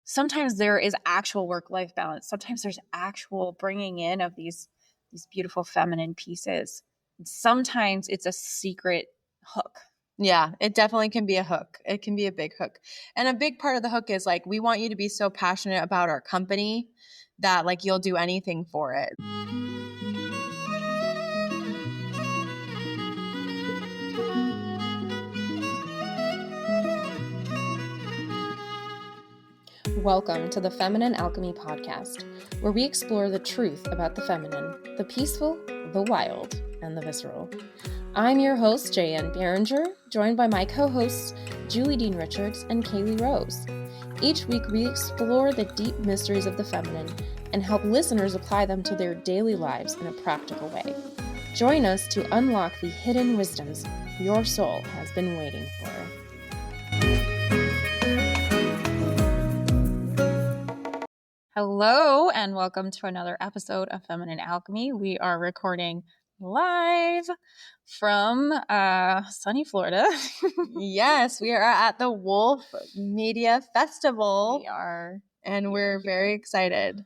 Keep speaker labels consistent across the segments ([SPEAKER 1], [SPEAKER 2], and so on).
[SPEAKER 1] sometimes there is actual work-life balance. Sometimes there's actual bringing in of these beautiful feminine pieces. Sometimes it's a secret hook.
[SPEAKER 2] Yeah, it definitely can be a hook. It can be a big hook. And a big part of the hook is like, we want you to be so passionate about our company that like you'll do anything for it.
[SPEAKER 3] Welcome to the Feminine Alchemy Podcast, where we explore the truth about the feminine, the peaceful, the wild, and the visceral. I'm your host, Jaye Anne, joined by my co-hosts, Julie Dean Richards and Kaylee Rose. Each week, we explore the deep mysteries of the feminine and help listeners apply them to their daily lives in a practical way. Join us to unlock the hidden wisdoms your soul has been waiting for.
[SPEAKER 1] Hello, and welcome to another episode of Feminine Alchemy. We are recording live from sunny Florida.
[SPEAKER 2] Yes, we are at the Wolf Media Festival.
[SPEAKER 1] We are.
[SPEAKER 2] And we're very excited.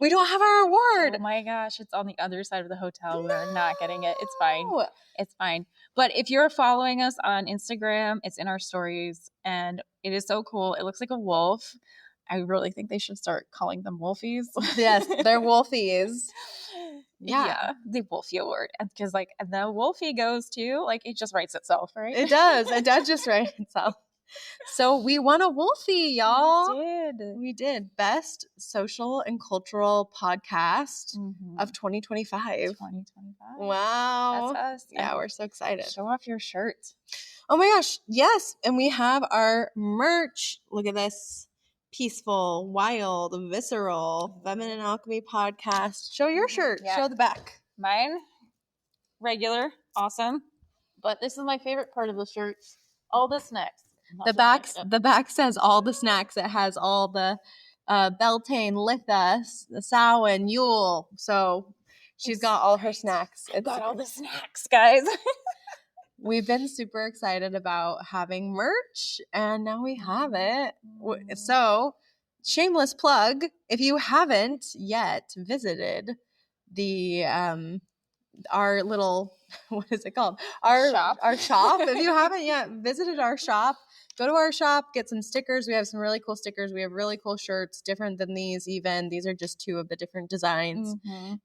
[SPEAKER 2] We don't have our award.
[SPEAKER 1] Oh my gosh, it's on the other side of the hotel. We're not getting it. It's fine. It's fine. But if you're following us on Instagram, it's in our stories, and it is so cool. It looks like a wolf. I really think they should start calling them Wolfies.
[SPEAKER 2] Yes, they're Wolfies.
[SPEAKER 1] Yeah, the Wolfie Award. And because like the Wolfie goes to, like, it just writes itself, right?
[SPEAKER 2] It does. It does just write itself. So we won a Wolfie, y'all. We did. Best social and cultural podcast of 2025.
[SPEAKER 1] 2025.
[SPEAKER 2] Wow.
[SPEAKER 1] That's us.
[SPEAKER 2] Yeah, we're so excited.
[SPEAKER 1] Show off your shirt.
[SPEAKER 2] Oh my gosh. Yes. And we have our merch. Look at this. Peaceful, wild, visceral, Feminine Alchemy Podcast. Show your shirt. Yeah. Show the back.
[SPEAKER 1] Mine, regular, awesome. But this is my favorite part of the shirt. All the snacks.
[SPEAKER 2] The back says all the snacks. It has all the Beltane, Lithus, the Samhain, Yule. So she's got all her snacks.
[SPEAKER 1] It's got all the snacks, guys.
[SPEAKER 2] We've been super excited about having merch, and now we have it. So, shameless plug, if you haven't yet visited the our little, what is it called? Our shop. If you haven't yet visited our shop, go to our shop, get some stickers. We have some really cool stickers. We have really cool shirts, different than these even. These are just two of the different designs.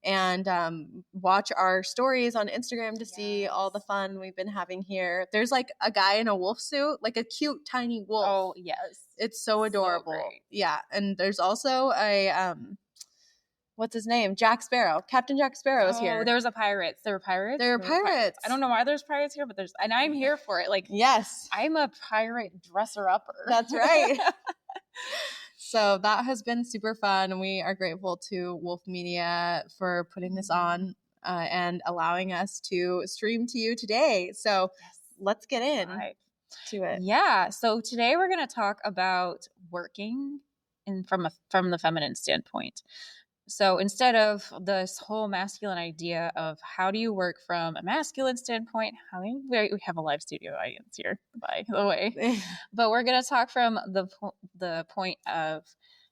[SPEAKER 2] And watch our stories on Instagram to see all the fun we've been having here. There's like a guy in a wolf suit, like a cute tiny wolf.
[SPEAKER 1] Oh, yes.
[SPEAKER 2] It's so adorable. So yeah. And there's also a what's his name? Jack Sparrow. Captain Jack Sparrow is here.
[SPEAKER 1] There's a pirates. There were pirates?
[SPEAKER 2] There were pirates.
[SPEAKER 1] I don't know why there's pirates here, but there's, and I'm here for it. Like,
[SPEAKER 2] yes.
[SPEAKER 1] I'm a pirate dresser-upper.
[SPEAKER 2] That's right. So that has been super fun. We are grateful to Wolf Media for putting this on and allowing us to stream to you today. So let's get in to it.
[SPEAKER 1] Yeah. So today we're going to talk about working from the feminine standpoint. So instead of this whole masculine idea of how do you work from a masculine standpoint, we have a live studio audience here, by the way, but we're going to talk from the point of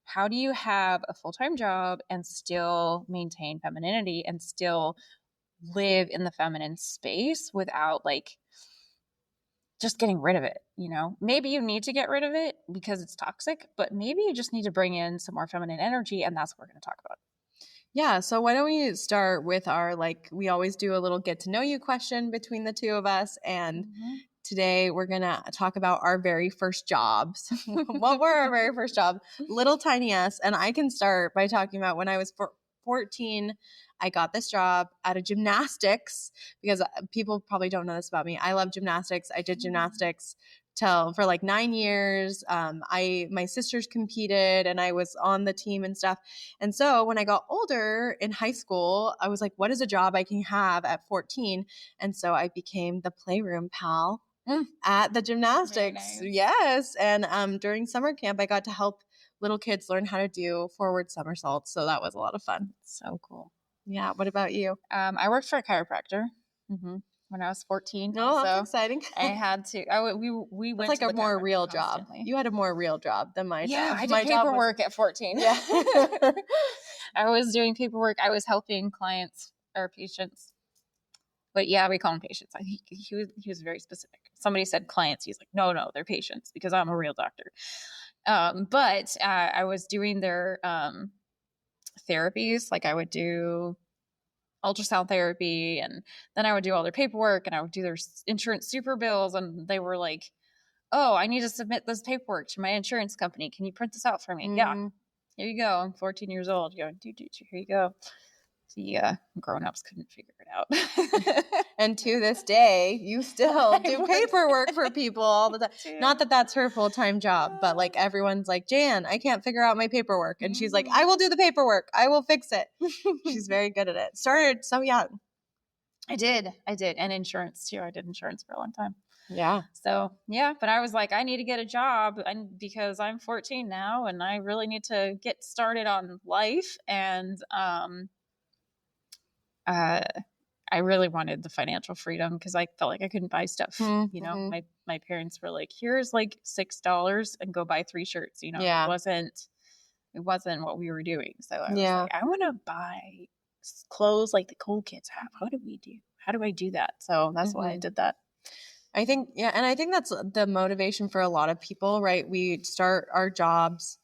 [SPEAKER 1] how do you have a full-time job and still maintain femininity and still live in the feminine space without like just getting rid of it. You know, maybe you need to get rid of it because it's toxic, but maybe you just need to bring in some more feminine energy, and that's what we're going to talk about.
[SPEAKER 2] Yeah, so why don't we start with our, like, we always do a little get to know you question between the two of us, and today we're going to talk about our very first jobs. What were our very first jobs? Little tiny us, and I can start by talking about when I was 14, I got this job at a gymnastics, because people probably don't know this about me. I love gymnastics. I did gymnastics for like 9 years. My sisters competed and I was on the team and stuff. And so when I got older in high school, I was like, what is a job I can have at 14? And so I became the playroom pal at the gymnastics. Nice. Yes. And during summer camp, I got to help little kids learn how to do forward somersaults. So that was a lot of fun.
[SPEAKER 1] So cool.
[SPEAKER 2] Yeah. What about you?
[SPEAKER 1] I worked for a chiropractor. when I was 14.
[SPEAKER 2] No, that's
[SPEAKER 1] so
[SPEAKER 2] exciting.
[SPEAKER 1] I had to. We
[SPEAKER 2] That's
[SPEAKER 1] went
[SPEAKER 2] like
[SPEAKER 1] to
[SPEAKER 2] a
[SPEAKER 1] the
[SPEAKER 2] more
[SPEAKER 1] government
[SPEAKER 2] real
[SPEAKER 1] constantly.
[SPEAKER 2] job. You had a more real job than my
[SPEAKER 1] Yeah,
[SPEAKER 2] job.
[SPEAKER 1] I did
[SPEAKER 2] My job was
[SPEAKER 1] paperwork at 14.
[SPEAKER 2] yeah.
[SPEAKER 1] I was doing paperwork. I was helping clients or patients. But yeah, we call them patients. He was very specific. Somebody said clients. He's like, no, they're patients because I'm a real doctor. But I was doing their therapies. Like I would do ultrasound therapy, and then I would do all their paperwork, and I would do their insurance super bills. And they were like, "Oh, I need to submit this paperwork to my insurance company. Can you print this out for me?" Yeah, here you go. I'm 14 years old. You go, here you go. The grown-ups couldn't figure it out.
[SPEAKER 2] And to this day, you still do paperwork for people all the time. Not that that's her full-time job, but like everyone's like, Jaye Anne, I can't figure out my paperwork. And she's like, I will do the paperwork. I will fix it. She's very good at it. Started so young.
[SPEAKER 1] I did. And insurance too. I did insurance for a long time.
[SPEAKER 2] Yeah.
[SPEAKER 1] So yeah, but I was like, I need to get a job, and because I'm 14 now and I really need to get started on life. And I really wanted the financial freedom because I felt like I couldn't buy stuff.
[SPEAKER 2] Mm-hmm.
[SPEAKER 1] You know, my parents were like, here's like $6 and go buy 3 shirts. You know,
[SPEAKER 2] yeah.
[SPEAKER 1] it wasn't what we were doing. So I was like, I want to buy clothes like the cool kids have. How do I do that? So that's why I did that.
[SPEAKER 2] I think, yeah. And I think that's the motivation for a lot of people, right? We start our jobs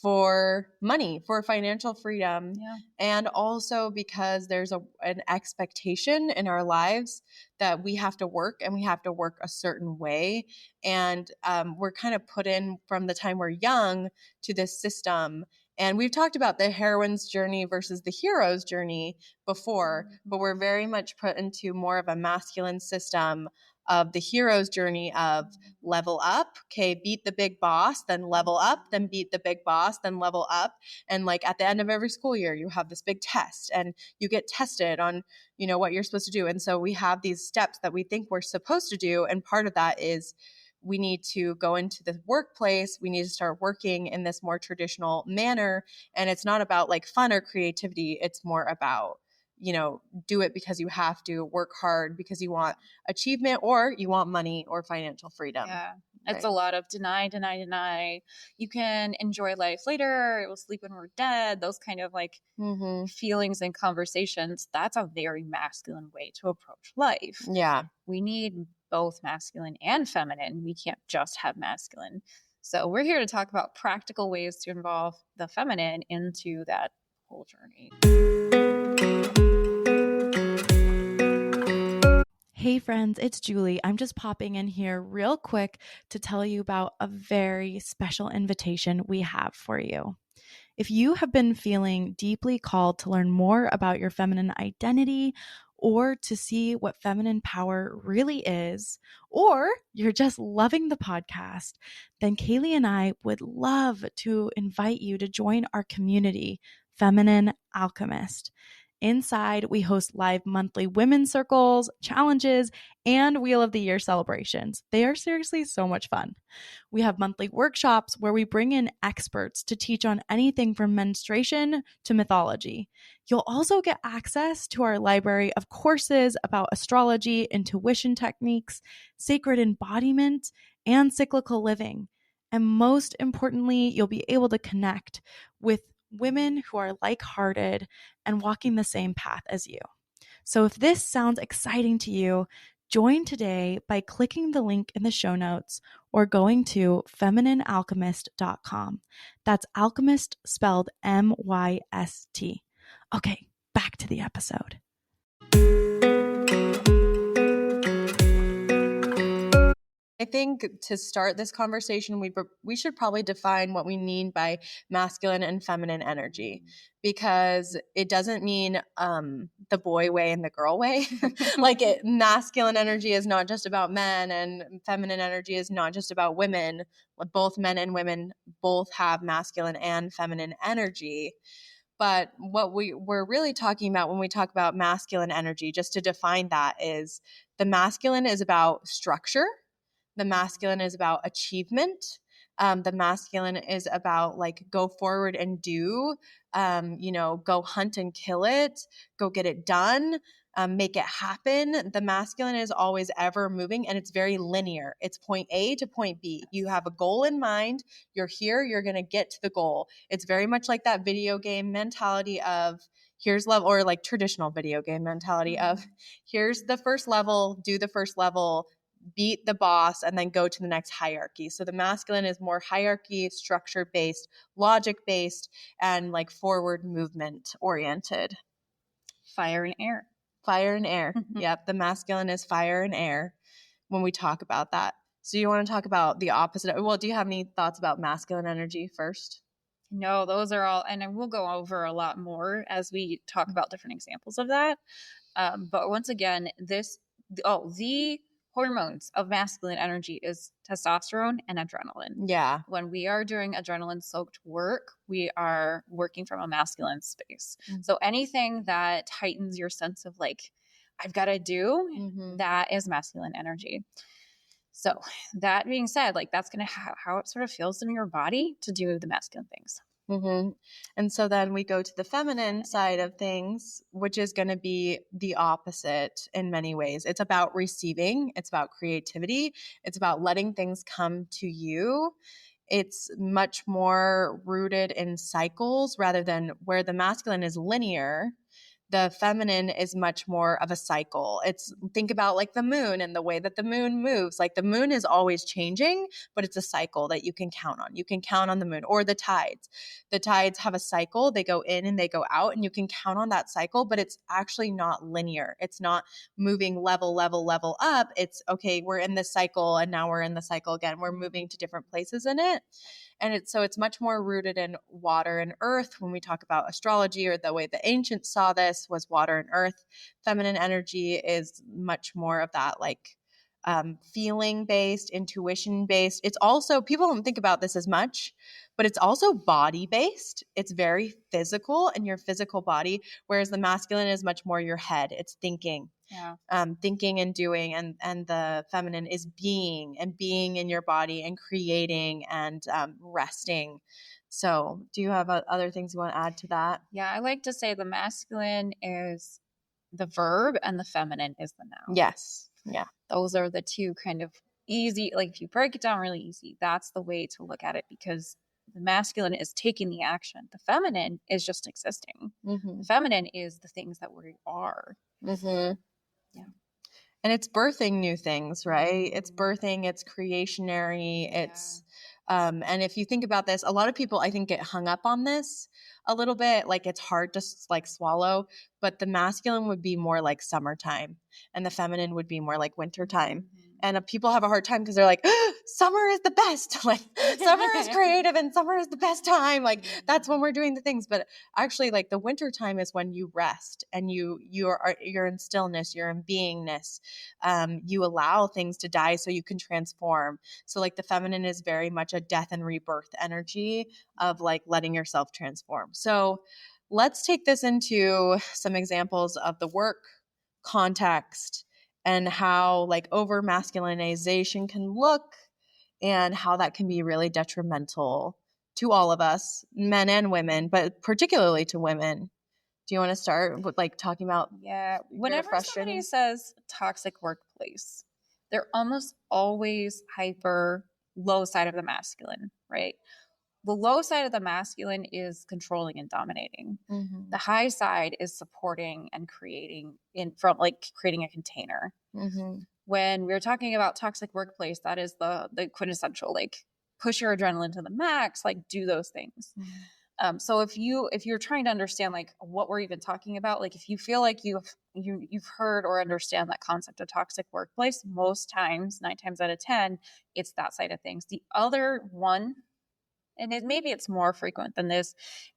[SPEAKER 2] for money, for financial freedom.
[SPEAKER 1] Yeah.
[SPEAKER 2] And also because there's an expectation in our lives that we have to work, and we have to work a certain way. And we're kind of put in from the time we're young to this system. And we've talked about the heroine's journey versus the hero's journey before, but we're very much put into more of a masculine system of the hero's journey of level up. Okay, beat the big boss, then level up, then beat the big boss, then level up. And like at the end of every school year, you have this big test and you get tested on, you know, what you're supposed to do. And so we have these steps that we think we're supposed to do. And part of that is we need to go into the workplace. We need to start working in this more traditional manner. And it's not about like fun or creativity. It's more about, you know, do it because you have to, work hard because you want achievement or you want money or financial freedom.
[SPEAKER 1] Yeah. It's a lot of deny. You can enjoy life later. We'll sleep when we're dead. Those kind of like feelings and conversations. That's a very masculine way to approach life.
[SPEAKER 2] Yeah.
[SPEAKER 1] We need both masculine and feminine. We can't just have masculine. So we're here to talk about practical ways to involve the feminine into that whole journey.
[SPEAKER 4] Hey friends, it's Julie. I'm just popping in here real quick to tell you about a very special invitation we have for you. If you have been feeling deeply called to learn more about your feminine identity, or to see what feminine power really is, or you're just loving the podcast, then Kaylee and I would love to invite you to join our community, Feminine Alchemist. Inside, we host live monthly women's circles, challenges, and Wheel of the Year celebrations. They are seriously so much fun. We have monthly workshops where we bring in experts to teach on anything from menstruation to mythology. You'll also get access to our library of courses about astrology, intuition techniques, sacred embodiment, and cyclical living. And most importantly, you'll be able to connect with women who are like-hearted and walking the same path as you. So if this sounds exciting to you, join today by clicking the link in the show notes or going to femininealchemist.com. That's alchemist spelled M-Y-S-T. Okay, back to the episode.
[SPEAKER 2] I think to start this conversation, we should probably define what we mean by masculine and feminine energy, because it doesn't mean the boy way and the girl way. Masculine energy is not just about men, and feminine energy is not just about women. Both men and women both have masculine and feminine energy. But what we're really talking about when we talk about masculine energy, just to define that, is the masculine is about structure. The masculine is about achievement. The masculine is about like go forward and do, go hunt and kill it, go get it done. make it happen. The masculine is always ever moving, and it's very linear. It's point A to point B. You have a goal in mind. You're here. You're going to get to the goal. It's very much like that video game mentality of here's level, or like traditional video game mentality of here's the first level, do the first level, beat the boss, and then go to the next hierarchy. So the masculine is more hierarchy, structure based, logic based, and like forward movement oriented.
[SPEAKER 1] Fire and air.
[SPEAKER 2] Fire and air. Yep. The masculine is fire and air when we talk about that. So you want to talk about the opposite? Well, do you have any thoughts about masculine energy first?
[SPEAKER 1] No, those are all, and we'll go over a lot more as we talk about different examples of that. But once again, the hormones of masculine energy is testosterone and adrenaline.
[SPEAKER 2] Yeah.
[SPEAKER 1] When we are doing adrenaline soaked work, we are working from a masculine space. So anything that heightens your sense of like, I've got to do, that is masculine energy. So that being said, like that's going to how it sort of feels in your body to do the masculine things.
[SPEAKER 2] And so then we go to the feminine side of things, which is going to be the opposite in many ways. It's about receiving. It's about creativity. It's about letting things come to you. It's much more rooted in cycles rather than where the masculine is linear. The feminine is much more of a cycle. Think about like the moon and the way that the moon moves. Like the moon is always changing, but it's a cycle that you can count on. You can count on the moon or the tides. The tides have a cycle. They go in and they go out, and you can count on that cycle, but it's actually not linear. It's not moving level up. It's okay, we're in this cycle and now we're in the cycle again. We're moving to different places in it. And it's much more rooted in water and earth. When we talk about astrology, or the way the ancients saw this was water and earth. Feminine energy is much more of that like feeling based, intuition based. It's also, people don't think about this as much, but it's also body based. It's very physical in your physical body, whereas the masculine is much more your head. It's thinking.
[SPEAKER 1] Yeah.
[SPEAKER 2] Thinking and doing, and the feminine is being in your body and creating and resting. So do you have other things you want to add to that?
[SPEAKER 1] Yeah, I like to say the masculine is the verb and the feminine is the noun.
[SPEAKER 2] Yes. Yeah.
[SPEAKER 1] Those are the two kind of easy, like if you break it down really easy, that's the way to look at it, because the masculine is taking the action. The feminine is just existing. The feminine is the things that we are. Yeah.
[SPEAKER 2] And it's birthing new things, right? It's birthing, it's creationary, it's and if you think about this, a lot of people I think get hung up on this a little bit, like it's hard to like swallow, but the masculine would be more like summertime and the feminine would be more like wintertime. And people have a hard time because they're like, summer is the best. Like summer is creative and summer is the best time. Like that's when we're doing the things. But actually, like the winter time is when you rest and you're in stillness, you're in beingness. You allow things to die so you can transform. So like the feminine is very much a death and rebirth energy of like letting yourself transform. So let's take this into some examples of the work context and how like over masculinization can look and how that can be really detrimental to all of us, men and women, but particularly to women. Do you want to start with like talking about
[SPEAKER 1] whenever somebody says toxic workplace, they're almost always hyper low side of the masculine, right? The low side of the masculine is controlling and dominating. The high side is supporting and creating creating a container. When we're talking about toxic workplace, that is the quintessential, like push your adrenaline to the max, like do those things. So if you're trying to understand like what we're even talking about, like if you feel like you've heard or understand that concept of toxic workplace, most times, 9 times out of 10, it's that side of things. The other one, and maybe it's more frequent than this,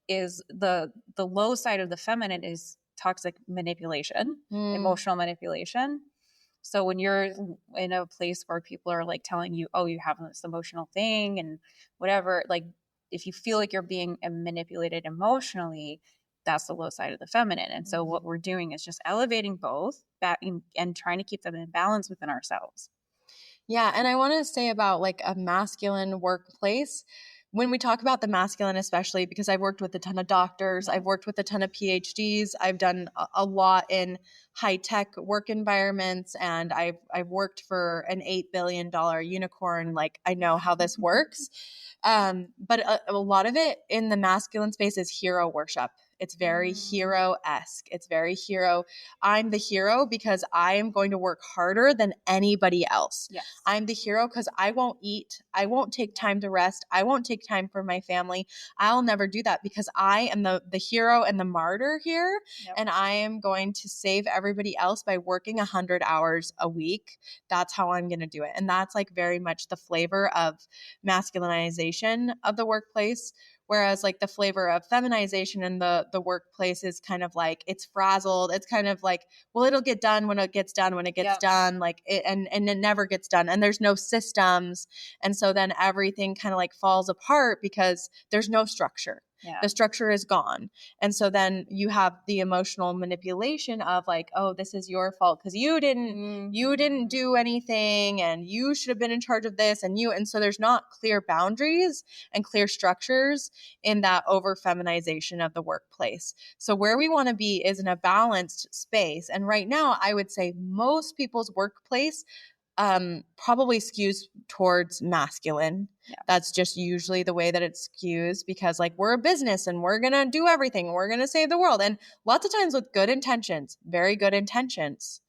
[SPEAKER 1] is the low side of the feminine is toxic manipulation, emotional manipulation. So when you're in a place where people are like telling you, oh, you have this emotional thing and whatever, like if you feel like you're being manipulated emotionally, that's the low side of the feminine. And so what we're doing is just elevating both and trying to keep them in balance within ourselves.
[SPEAKER 2] Yeah. And I want to say about like a masculine workplace, when we talk about the masculine, especially because I've worked with a ton of doctors, I've worked with a ton of PhDs, I've done a lot in high tech work environments, and I've worked for an $8 billion unicorn. Like, I know how this works. But a lot of it in the masculine space is hero worship. It's very hero-esque. It's very hero. I'm the hero because I am going to work harder than anybody else.
[SPEAKER 1] Yes.
[SPEAKER 2] I'm the hero because I won't eat. I won't take time to rest. I won't take time for my family. I'll never do that because I am the hero and the martyr here.
[SPEAKER 1] Yep.
[SPEAKER 2] And I am going to save everybody else by working 100 hours a week. That's how I'm going to do it. And that's like very much the flavor of masculinization of the workplace. Whereas like the flavor of feminization in the workplace is kind of like it's frazzled. It's kind of like, well, it'll get done when it gets done, when it gets done, like it, and it never gets done. And there's no systems. And so then everything kind of like falls apart because there's no structure.
[SPEAKER 1] Yeah.
[SPEAKER 2] The structure is gone. And so then you have the emotional manipulation of like, oh, this is your fault because you didn't do anything and you should have been in charge of this and so there's not clear boundaries and clear structures in that over feminization of the workplace. So where we want to be is in a balanced space. And right now, I would say most people's workplace probably skews towards masculine.
[SPEAKER 1] Yeah.
[SPEAKER 2] That's just usually the way that it skews because like we're a business and we're going to do everything. We're going to save the world. And lots of times with good intentions, very good intentions.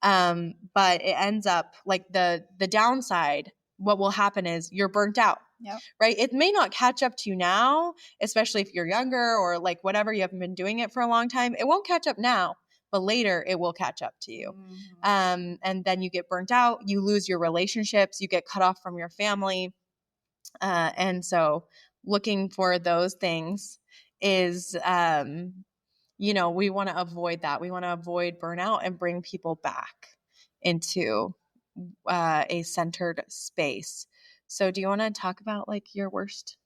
[SPEAKER 2] But it ends up like the downside, what will happen is you're burnt out.
[SPEAKER 1] Yep.
[SPEAKER 2] Right? It may not catch up to you now, especially if you're younger or like whatever, you haven't been doing it for a long time. It won't catch up now. But later it will catch up to you. And then you get burnt out, you lose your relationships, you get cut off from your family. And so looking for those things is, we want to avoid that. We want to avoid burnout and bring people back into a centered space. So do you want to talk about like your worst?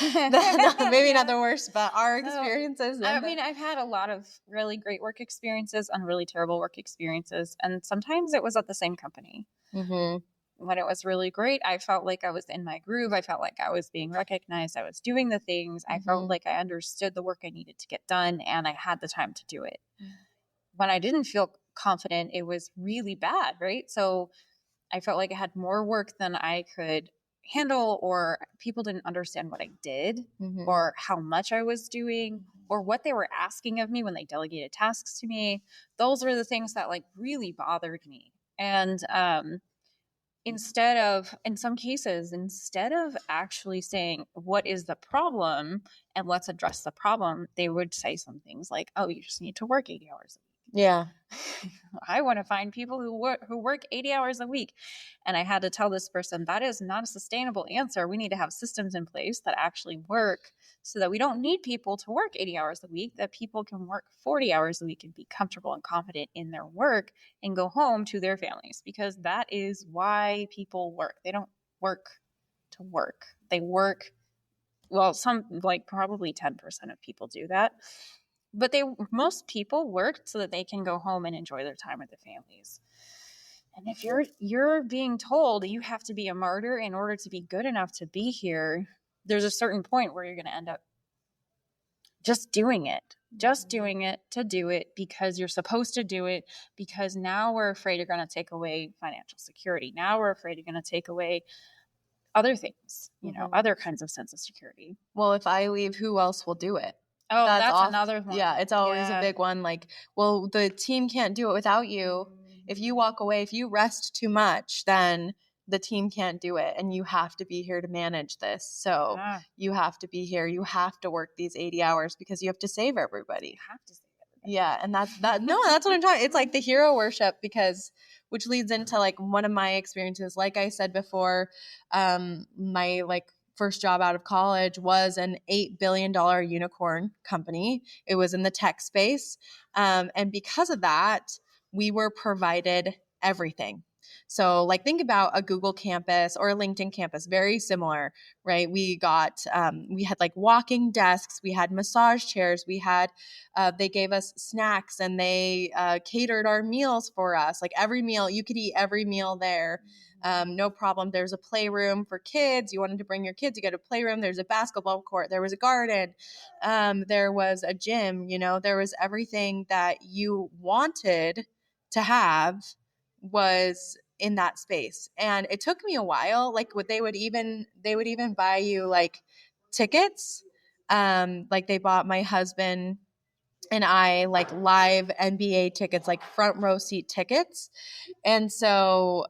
[SPEAKER 2] Maybe not the worst, but our experiences.
[SPEAKER 1] I mean, I've had a lot of really great work experiences and really terrible work experiences. And sometimes it was at the same company.
[SPEAKER 2] Mm-hmm.
[SPEAKER 1] When it was really great, I felt like I was in my groove. I felt like I was being recognized. I was doing the things. I felt like I understood the work I needed to get done and I had the time to do it. When I didn't feel confident, it was really bad, right? So I felt like I had more work than I could handle, or people didn't understand what I did or how much I was doing or what they were asking of me when they delegated tasks to me. Those were the things that like really bothered me. And instead of actually saying, what is the problem and let's address the problem, they would say some things like, oh, you just need to work 80 hours a week.
[SPEAKER 2] Yeah.
[SPEAKER 1] I want to find people who work 80 hours a week. And I had to tell this person that is not a sustainable answer. We need to have systems in place that actually work so that we don't need people to work 80 hours a week, that people can work 40 hours a week and be comfortable and confident in their work and go home to their families, because that is why people work. They don't work to work. They work, well, some like probably 10% of people do that. But most people work so that they can go home and enjoy their time with their families. And if you're being told you have to be a martyr in order to be good enough to be here, there's a certain point where you're going to end up just doing it to do it because you're supposed to do it, because now we're afraid you're going to take away financial security. Now we're afraid you're going to take away other things, other kinds of sense of security.
[SPEAKER 2] Well, if I leave, who else will do it?
[SPEAKER 1] Oh, that's another one.
[SPEAKER 2] Yeah, it's always a big one. Like, well, the team can't do it without you. If you walk away, if you rest too much, then the team can't do it. And you have to be here to manage this. So you have to be here. You have to work these 80 hours because you have to save everybody.
[SPEAKER 1] You have to save everybody.
[SPEAKER 2] Yeah. And that's what I'm talking. It's like the hero worship, which leads into like one of my experiences. Like I said before, my like first job out of college was an $8 billion unicorn company. It was in the tech space. And because of that, we were provided everything. So like think about a Google campus or a LinkedIn campus, very similar, right? We had like walking desks, we had massage chairs, they gave us snacks and they catered our meals for us. Like every meal, you could eat every meal there. No problem. There's a playroom for kids. You wanted to bring your kids, you get a playroom. There's a basketball court. There was a garden. There was a gym, there was everything that you wanted to have was in that space. And it took me a while. Like they would even buy you like tickets. Like they bought my husband and I like live NBA tickets, like front row seat tickets. And so,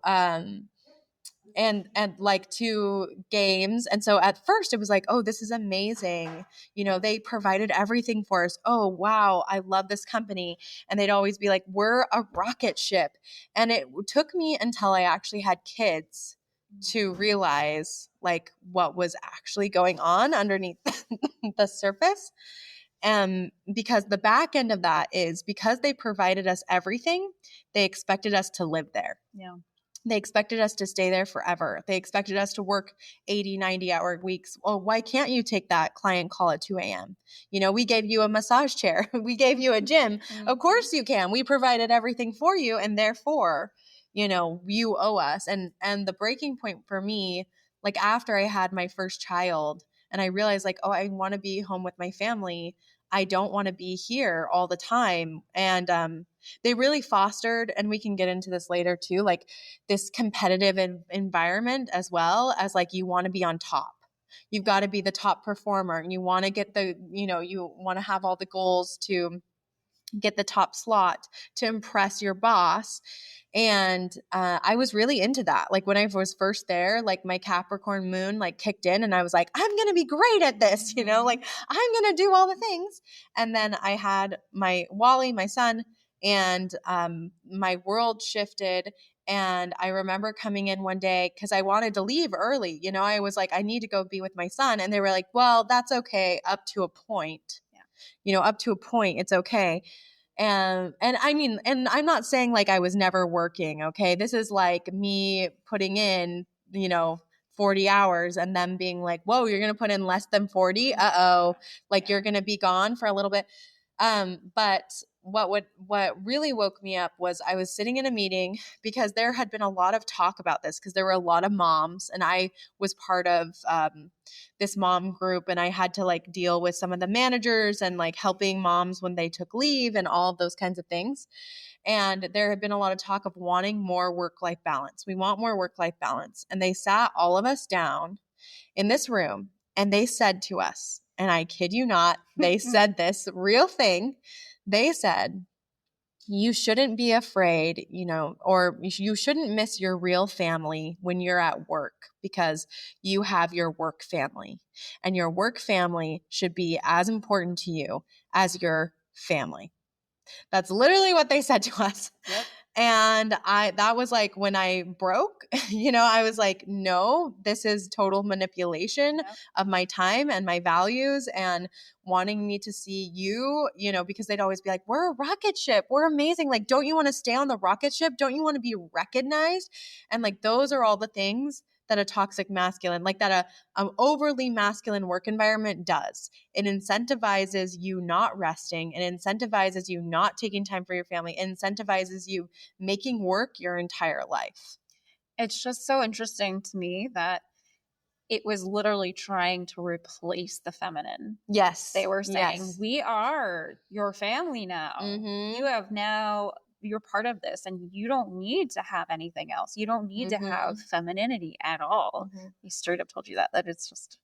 [SPEAKER 2] and like 2 games. And so at first it was like, oh, this is amazing. They provided everything for us. Oh, wow. I love this company. And they'd always be like, we're a rocket ship. And it took me until I actually had kids to realize like what was actually going on underneath the surface. Because the back end of that is because they provided us everything, they expected us to live there.
[SPEAKER 1] Yeah.
[SPEAKER 2] They expected us to stay there forever. They expected us to work 80, 90-hour weeks. Well, why can't you take that client call at 2 a.m.? We gave you a massage chair. We gave you a gym. Mm-hmm. Of course you can. We provided everything for you. And therefore, you owe us. And the breaking point for me, like after I had my first child and I realized like, oh, I want to be home with my family. I don't want to be here all the time. And they really fostered, and we can get into this later too, like this competitive environment as well as like you want to be on top. You've got to be the top performer and you want to get you want to have all the goals to get the top slot to impress your boss. And I was really into that. Like when I was first there, like my Capricorn moon like kicked in and I was like, I'm going to be great at this, like I'm going to do all the things. And then I had my Wally, my son, and my world shifted. And I remember coming in one day because I wanted to leave early. I was like, I need to go be with my son. And they were like, well, that's okay up to a point. Yeah. Up to a point, it's okay. And I mean, and I'm not saying like I was never working. Okay. This is like me putting in, 40 hours and them being like, whoa, you're going to put in less than 40. Uh-oh. Like you're going to be gone for a little bit. But what really woke me up was I was sitting in a meeting because there had been a lot of talk about this because there were a lot of moms and I was part of this mom group and I had to like deal with some of the managers and like helping moms when they took leave and all of those kinds of things. And there had been a lot of talk of wanting more work-life balance. We want more work-life balance. And they sat all of us down in this room and they said to us, and I kid you not, they said this real thing. They said, you shouldn't be afraid, or you shouldn't miss your real family when you're at work because you have your work family and your work family should be as important to you as your family. That's literally what they said to us. Yep. And that was like when I broke, I was like, no, this is total manipulation of my time and my values and wanting me to see you, because they'd always be like, we're a rocket ship. We're amazing. Like, don't you want to stay on the rocket ship? Don't you want to be recognized? And like, those are all the things that a toxic masculine, like that a overly masculine work environment does. It incentivizes you not resting. It incentivizes you not taking time for your family. It incentivizes you making work your entire life.
[SPEAKER 1] It's just so interesting to me that it was literally trying to replace the feminine.
[SPEAKER 2] Yes.
[SPEAKER 1] They were saying, we are your family now. Mm-hmm. You have now... you're part of this and you don't need to have anything else. You don't need to have femininity at all. They straight up told you that it's just...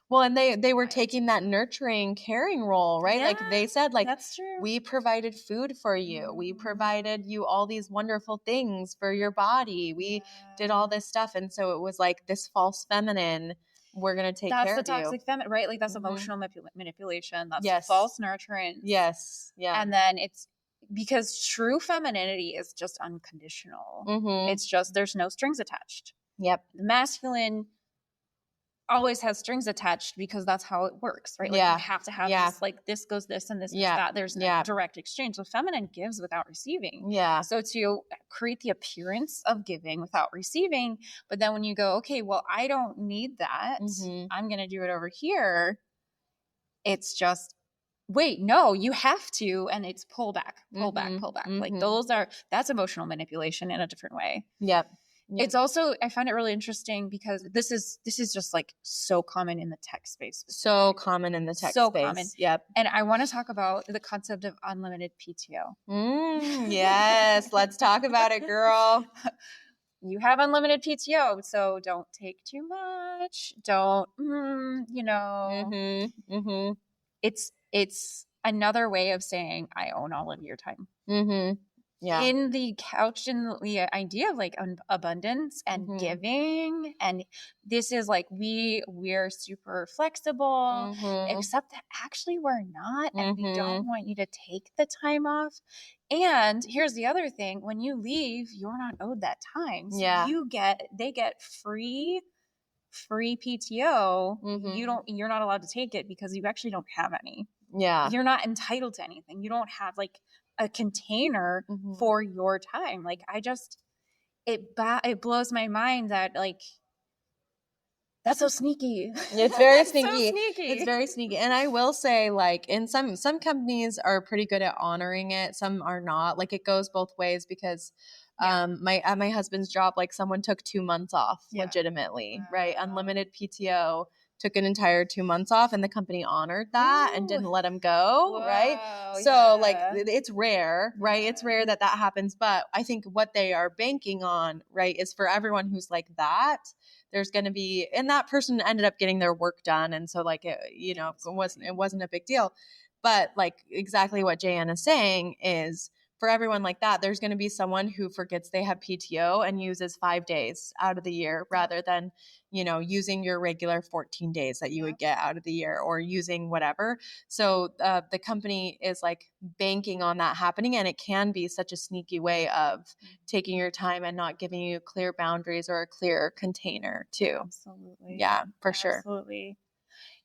[SPEAKER 2] Well, and they were taking that nurturing, caring role, right? Yeah, like they said, like,
[SPEAKER 1] that's true.
[SPEAKER 2] We provided food for you. We provided you all these wonderful things for your body. We did all this stuff. And so it was like this false feminine, we're going to take care of you.
[SPEAKER 1] That's the toxic feminine, right? Like that's emotional manipulation. That's false nurturance.
[SPEAKER 2] Yes. Yeah.
[SPEAKER 1] And then it's because true femininity is just unconditional. It's just, there's no strings attached.
[SPEAKER 2] Yep.
[SPEAKER 1] The masculine always has strings attached because that's how it works, right? Like you have to have this, like this goes this and this goes that. There's no direct exchange. So feminine gives without receiving.
[SPEAKER 2] Yeah.
[SPEAKER 1] So to create the appearance of giving without receiving, but then when you go, okay, well, I don't need that. I'm going to do it over here. It's just, wait, no, you have to. And it's pull back. Like that's emotional manipulation in a different way.
[SPEAKER 2] Yep.
[SPEAKER 1] It's also, I find it really interesting because this is just like so common in the tech space.
[SPEAKER 2] So common in the tech space.
[SPEAKER 1] Common.
[SPEAKER 2] Yep.
[SPEAKER 1] And I want to talk about the concept of unlimited PTO.
[SPEAKER 2] Yes. Let's talk about it, girl.
[SPEAKER 1] You have unlimited PTO, so don't take too much. Don't, It's another way of saying I own all of your time.
[SPEAKER 2] Yeah.
[SPEAKER 1] In the couch and the idea of like abundance and giving, and this is like we're super flexible, except that actually we're not, and we don't want you to take the time off. And here's the other thing: when you leave, you're not owed that time. So they get free PTO. You're not allowed to take it because you actually don't have any.
[SPEAKER 2] Yeah.
[SPEAKER 1] You're not entitled to anything. You don't have like a container for your time. Like it blows my mind that like that's so sneaky.
[SPEAKER 2] It's very sneaky.
[SPEAKER 1] So sneaky.
[SPEAKER 2] It's very sneaky. And I will say, like, in some companies are pretty good at honoring it. Some are not. Like, it goes both ways because at my husband's job, like, someone took 2 months off legitimately, right? Unlimited PTO, took an entire 2 months off, and the company honored that and didn't let him go, right? So like it's rare, right? It's rare that happens, but I think what they are banking on, right, is for everyone who's like that, there's going to be, and that person ended up getting their work done, and so like it wasn't a big deal, but like exactly what Jaye Anne is saying is, for everyone like that, there's going to be someone who forgets they have PTO and uses 5 days out of the year rather than, using your regular 14 days that you would get out of the year, or using whatever. So the company is like banking on that happening. And it can be such a sneaky way of taking your time and not giving you clear boundaries or a clear container too.
[SPEAKER 1] Absolutely.
[SPEAKER 2] Yeah, for sure.
[SPEAKER 1] Absolutely.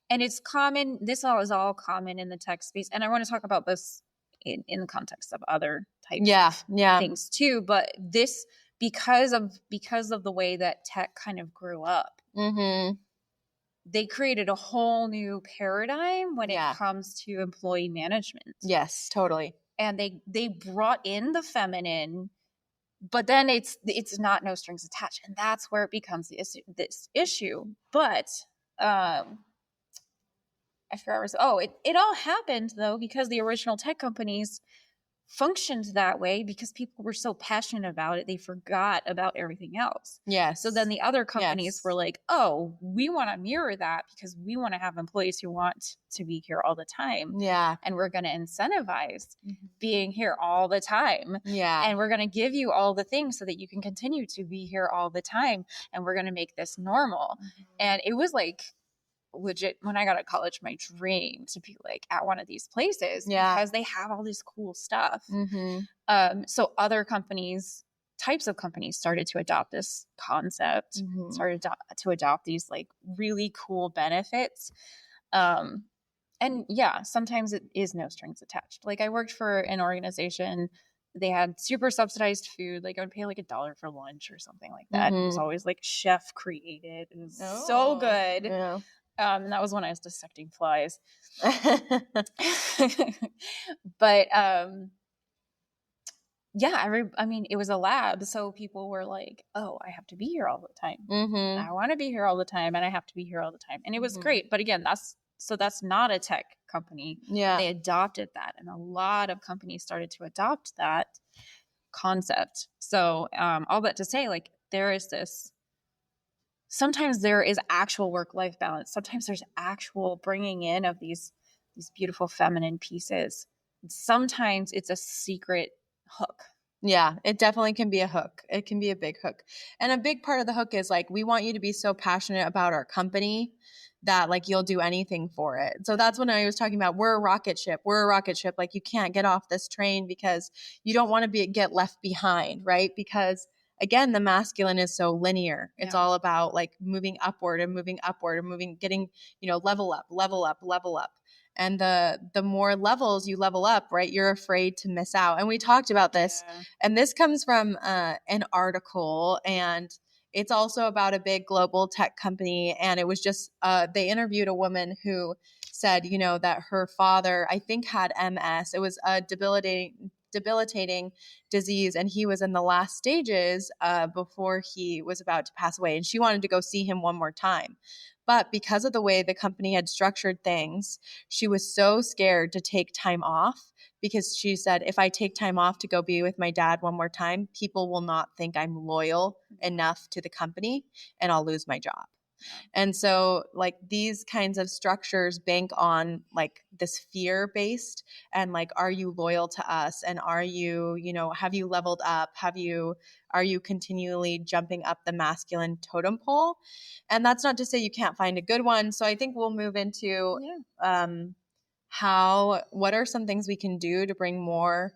[SPEAKER 1] And it's common. This is all common in the tech space. And I want to talk about this in the context of other types of things too. But this, because of the way that tech kind of grew up, they created a whole new paradigm when it comes to employee management.
[SPEAKER 2] Yes, totally.
[SPEAKER 1] And they brought in the feminine, but then it's not no strings attached. And that's where it becomes this issue. But I forgot. It all happened though because the original tech companies functioned that way because people were so passionate about it, they forgot about everything else.
[SPEAKER 2] Yes.
[SPEAKER 1] So then the other companies were like, "Oh, we want to mirror that because we want to have employees who want to be here all the time.
[SPEAKER 2] Yeah.
[SPEAKER 1] And we're going to incentivize being here all the time.
[SPEAKER 2] Yeah.
[SPEAKER 1] And we're going to give you all the things so that you can continue to be here all the time. And we're going to make this normal." And it was like legit, when I got to college, my dream to be like at one of these places because they have all this cool stuff. So other types of companies started to adopt this concept, started to adopt these like really cool benefits. And sometimes it is no strings attached. Like I worked for an organization, they had super subsidized food. Like I would pay like $1 for lunch or something like that. It was always like chef created. It was so good.
[SPEAKER 2] Yeah.
[SPEAKER 1] And that was when I was dissecting flies. But it was a lab, so people were like, "Oh, I have to be here all the time. I want to be here all the time, and I have to be here all the time." And it was great. But again, that's not a tech company.
[SPEAKER 2] Yeah,
[SPEAKER 1] they adopted that, and a lot of companies started to adopt that concept. So all that to say, like there is this. Sometimes there is actual work-life balance. Sometimes there's actual bringing in of these beautiful feminine pieces. Sometimes it's a secret hook.
[SPEAKER 2] Yeah, it definitely can be a hook. It can be a big hook. And a big part of the hook is like, we want you to be so passionate about our company that like you'll do anything for it. So that's when I was talking about, we're a rocket ship. Like you can't get off this train because you don't want to get left behind, right? Because again, the masculine is so linear. It's all about like moving upward and getting, level up. And the more levels you level up, right, you're afraid to miss out. And we talked about this, and this comes from an article, and it's also about a big global tech company. And it was just, they interviewed a woman who said, that her father, I think, had MS. It was a debilitating debilitating disease, and he was in the last stages before he was about to pass away. And she wanted to go see him one more time. But because of the way the company had structured things, she was so scared to take time off, because she said, if I take time off to go be with my dad one more time, people will not think I'm loyal enough to the company, and I'll lose my job. And so like these kinds of structures bank on like this fear based, and like, are you loyal to us? And are you, have you leveled up? Are you continually jumping up the masculine totem pole? And that's not to say you can't find a good one. So I think we'll move into what are some things we can do to bring more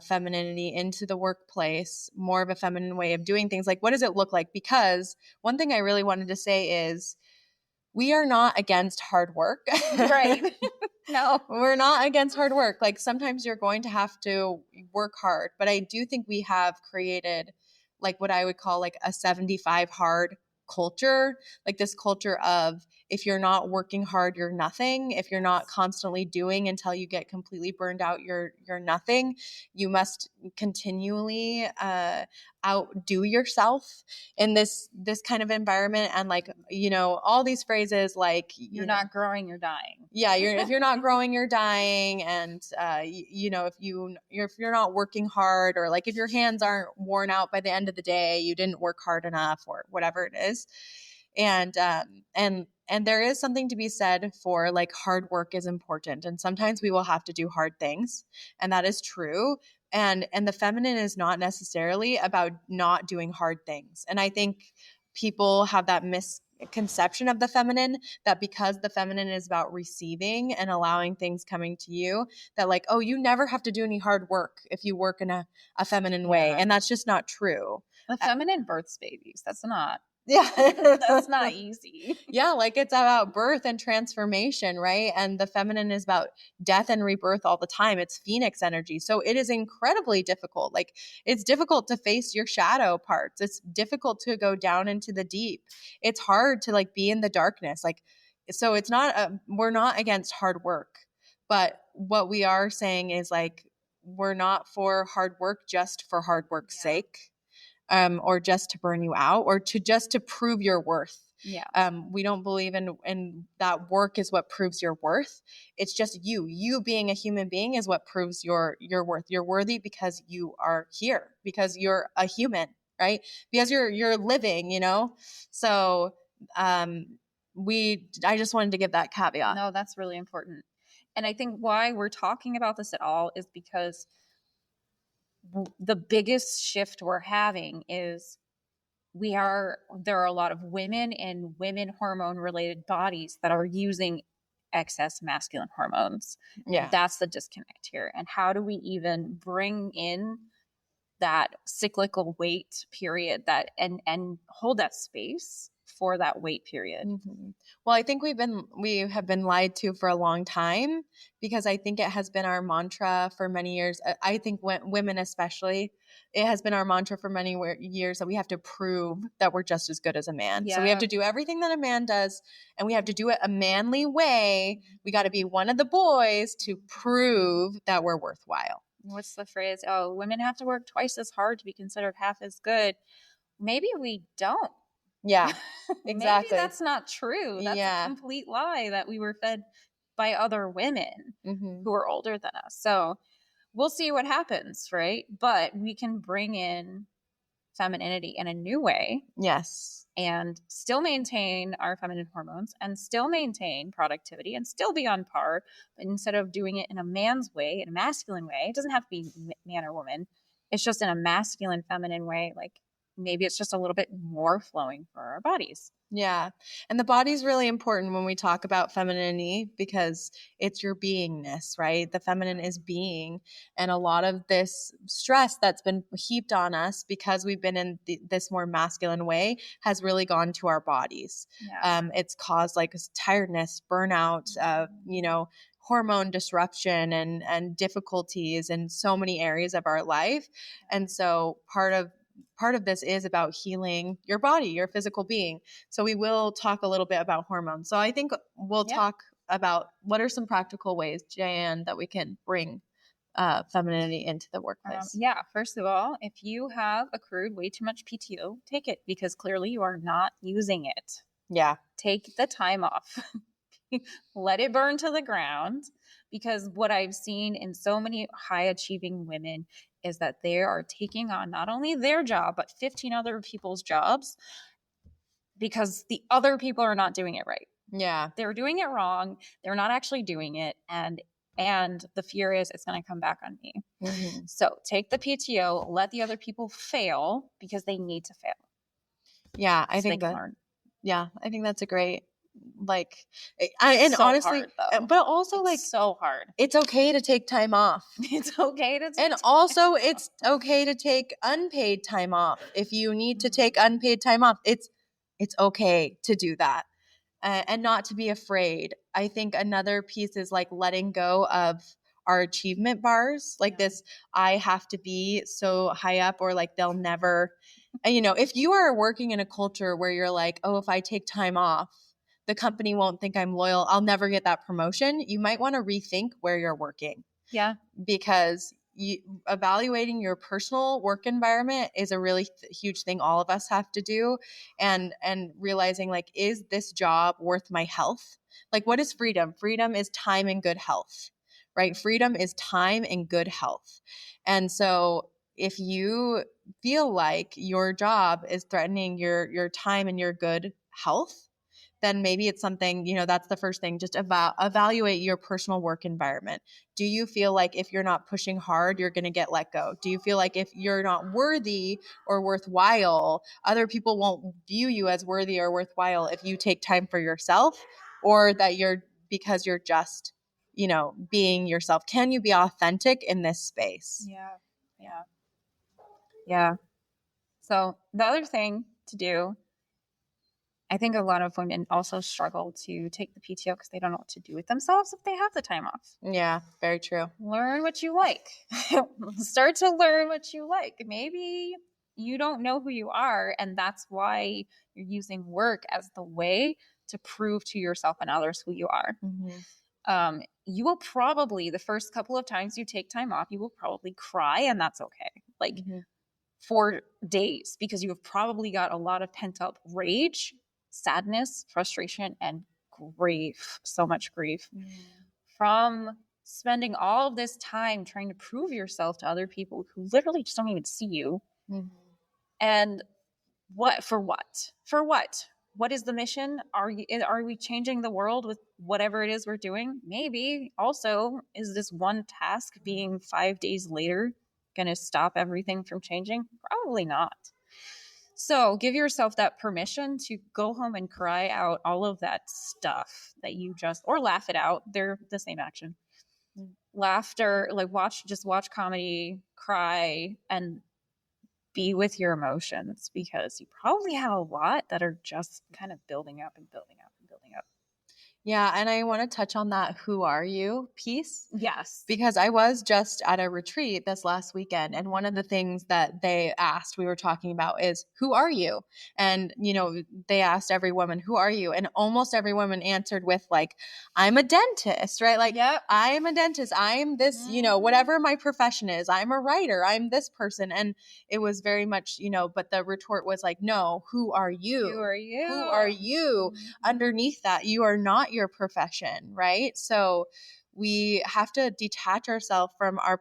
[SPEAKER 2] femininity into the workplace, more of a feminine way of doing things. Like, what does it look like? Because one thing I really wanted to say is we are not against hard work.
[SPEAKER 1] Right. No,
[SPEAKER 2] we're not against hard work. Like sometimes you're going to have to work hard, but I do think we have created like what I would call like a 75 hard culture, like this culture of if you're not working hard, you're nothing. If you're not constantly doing until you get completely burned out, you're nothing. You must continually outdo yourself in this kind of environment. And like, all these phrases like
[SPEAKER 1] you're not growing, you're dying.
[SPEAKER 2] Yeah, if you're not growing, you're dying. And if you're not working hard, or like if your hands aren't worn out by the end of the day, you didn't work hard enough, or whatever it is. And there is something to be said for like hard work is important, and sometimes we will have to do hard things, and that is true. And the feminine is not necessarily about not doing hard things. And I think people have that misconception of the feminine, that because the feminine is about receiving and allowing things coming to you, that like, oh, you never have to do any hard work if you work in a feminine way. And that's just not true.
[SPEAKER 1] The feminine births babies. That's not.
[SPEAKER 2] Yeah.
[SPEAKER 1] That's not easy.
[SPEAKER 2] Yeah, like it's about birth and transformation, right? And the feminine is about death and rebirth all the time. It's phoenix energy. So it is incredibly difficult. Like it's difficult to face your shadow parts. It's difficult to go down into the deep. It's hard to like be in the darkness. Like, so it's not, we're not against hard work, but what we are saying is like, we're not for hard work just for hard work's sake. Or just to burn you out, or just to prove your worth.
[SPEAKER 1] Yeah.
[SPEAKER 2] We don't believe in that work is what proves your worth. It's just you being a human being is what proves your worth. You're worthy because you are here, because you're a human, right? Because you're living, So I just wanted to give that caveat.
[SPEAKER 1] No, that's really important. And I think why we're talking about this at all is because the biggest shift we're having is there are a lot of women and women hormone related bodies that are using excess masculine hormones.
[SPEAKER 2] Yeah.
[SPEAKER 1] That's the disconnect here. And how do we even bring in that cyclical wait period and hold that space for that wait period?
[SPEAKER 2] Mm-hmm. Well, I think we have been lied to for a long time, because I think it has been our mantra for many years. I think women especially, it has been our mantra for many years that we have to prove that we're just as good as a man. Yeah. So we have to do everything that a man does, and we have to do it a manly way. We got to be one of the boys to prove that we're worthwhile.
[SPEAKER 1] What's the phrase? Oh, women have to work twice as hard to be considered half as good. Maybe we don't.
[SPEAKER 2] Yeah, exactly.
[SPEAKER 1] Maybe that's not true. That's a complete lie that we were fed by other women who are older than us. So we'll see what happens, right? But we can bring in femininity in a new way.
[SPEAKER 2] Yes.
[SPEAKER 1] And still maintain our feminine hormones, and still maintain productivity, and still be on par. But instead of doing it in a man's way, in a masculine way, it doesn't have to be man or woman. It's just in a masculine, feminine way. Like maybe it's just a little bit more flowing for our bodies.
[SPEAKER 2] Yeah. And the body's really important when we talk about femininity, because it's your beingness, right? The feminine is being. And a lot of this stress that's been heaped on us because we've been in this more masculine way has really gone to our bodies. Yeah. It's caused like tiredness, burnout, hormone disruption and difficulties in so many areas of our life. And so part of this is about healing your body, your physical being. So we will talk a little bit about hormones. So I think we'll talk about what are some practical ways, Jaye Anne, that we can bring femininity into the workplace?
[SPEAKER 1] Yeah. First of all, if you have accrued way too much PTO, take it, because clearly you are not using it.
[SPEAKER 2] Yeah.
[SPEAKER 1] Take the time off. Let it burn to the ground, because what I've seen in so many high achieving women is that they are taking on not only their job, but 15 other people's jobs, because the other people are not doing it right.
[SPEAKER 2] Yeah.
[SPEAKER 1] They're doing it wrong. They're not actually doing it. And the fear is it's going to come back on me.
[SPEAKER 2] Mm-hmm.
[SPEAKER 1] So take the PTO, let the other people fail, because they need to fail.
[SPEAKER 2] Yeah. I
[SPEAKER 1] so
[SPEAKER 2] think
[SPEAKER 1] they can
[SPEAKER 2] that,
[SPEAKER 1] learn.
[SPEAKER 2] yeah, I think that's a great, like, and
[SPEAKER 1] so
[SPEAKER 2] honestly,
[SPEAKER 1] hard, though.
[SPEAKER 2] but also
[SPEAKER 1] It's
[SPEAKER 2] like,
[SPEAKER 1] so hard.
[SPEAKER 2] it's okay to take time off.
[SPEAKER 1] It's okay to take
[SPEAKER 2] And also it's okay to take unpaid time off. If you need to take unpaid time off, it's okay to do that. And not to be afraid. I think another piece is like letting go of our achievement bars, like this, I have to be so high up, or like they'll never, and if you are working in a culture where you're like, oh, if I take time off, the company won't think I'm loyal, I'll never get that promotion, you might want to rethink where you're working.
[SPEAKER 1] Yeah.
[SPEAKER 2] Because evaluating your personal work environment is a really huge thing all of us have to do, and realizing, like, is this job worth my health? Like, what is freedom? Freedom is time and good health, right? Freedom is time and good health. And so if you feel like your job is threatening your time and your good health, then maybe it's something, that's the first thing. Just evaluate your personal work environment. Do you feel like if you're not pushing hard, you're going to get let go? Do you feel like if you're not worthy or worthwhile, other people won't view you as worthy or worthwhile if you take time for yourself, or that because you're just, being yourself? Can you be authentic in this space?
[SPEAKER 1] Yeah. Yeah. Yeah. So the other thing to do, I think a lot of women also struggle to take the PTO because they don't know what to do with themselves if they have the time off.
[SPEAKER 2] Yeah, very true.
[SPEAKER 1] Learn what you like. Start to learn what you like. Maybe you don't know who you are, and that's why you're using work as the way to prove to yourself and others who you are.
[SPEAKER 2] Mm-hmm.
[SPEAKER 1] You will probably, the first couple of times you take time off, you will probably cry, and that's okay. Like,
[SPEAKER 2] Mm-hmm.
[SPEAKER 1] for days, because you have probably got a lot of pent up rage, sadness, frustration, and grief. So much grief from spending all of this time trying to prove yourself to other people who literally just don't even see you.
[SPEAKER 2] Mm-hmm.
[SPEAKER 1] And for what? What is the mission? Are we changing the world with whatever it is we're doing? Maybe. Also, is this one task being 5 days later going to stop everything from changing? Probably not. So give yourself that permission to go home and cry out all of that stuff that you or laugh it out. They're the same action. Laughter, like watch comedy, cry, and be with your emotions, because you probably have a lot that are just kind of building up and building up and building up.
[SPEAKER 2] Yeah, and I want to touch on that who are you piece.
[SPEAKER 1] Yes.
[SPEAKER 2] Because I was just at a retreat this last weekend, and one of the things that they asked, we were talking about, is who are you? And, they asked every woman, who are you? And almost every woman answered with like, I'm a dentist, right? Like,
[SPEAKER 1] yep.
[SPEAKER 2] I'm a dentist. I'm this, whatever my profession is. I'm a writer. I'm this person. And it was very much, but the retort was like, no, who are you?
[SPEAKER 1] Who are you?
[SPEAKER 2] Who are you? Underneath that, you are not your profession, right? So we have to detach ourselves from our